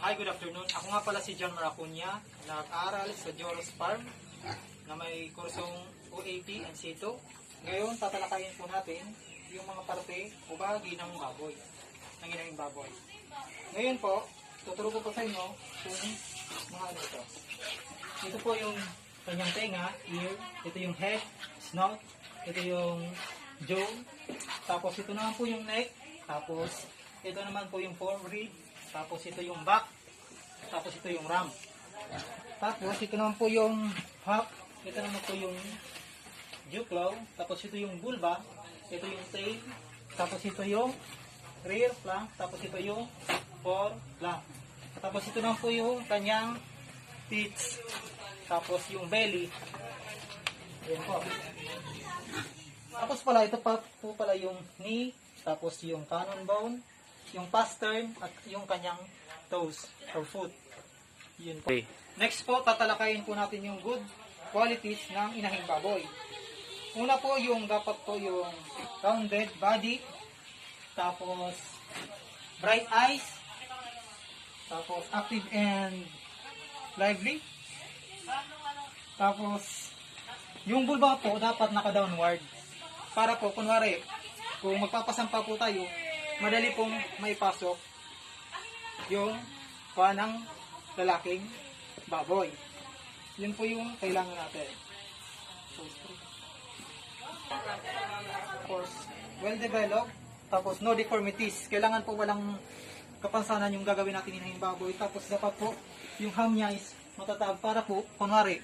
Hi, good afternoon. Ako nga pala si John Maracunya, nag-aaral sa Joros Farm na may kursong OAP and C2. Ngayon, tatalakayin po natin yung mga parte o bahagi ng baboy, ng inahing baboy. Ngayon po, tuturo ko po sa inyo kung mga ano ito. Ito po yung kanyang tenga, ear, ito yung head, snout, ito yung jaw, tapos ito naman po yung neck, tapos ito naman po yung forehead, tapos ito yung back, tapos ito yung ram. Tapos ito naman po yung hop, ito naman po yung jewclaw, tapos ito yung vulva, ito yung tail, tapos ito yung rear flank, tapos ito yung fore flank. Tapos ito naman po yung kanyang teeth, tapos yung belly. Ayan po. Tapos pala, ito pa po pala yung knee, tapos yung cannon bone, yung pastern, at yung kanyang toes or foot. Yun po. Okay. Next po, tatalakayin po natin yung good qualities ng inahing baboy. Una po, yung dapat po yung rounded body, tapos bright eyes, tapos active and lively. Tapos, yung vulva po dapat naka-downward. Para po, kunwari, kung magpapasampa po tayo, madali pong maipasok yung kuha ng lalaking baboy. Yun po yung kailangan natin. Tapos, well-developed. Tapos, no deformities. Kailangan po walang kapansanan yung gagawin natin inahing baboy. Tapos, dapat po, yung ham niya is matatag para po, kunwari,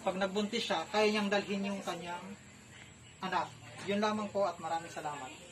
pag nagbuntis siya, kaya niyang dalhin yung kanyang anak. Yun lamang po at maraming salamat.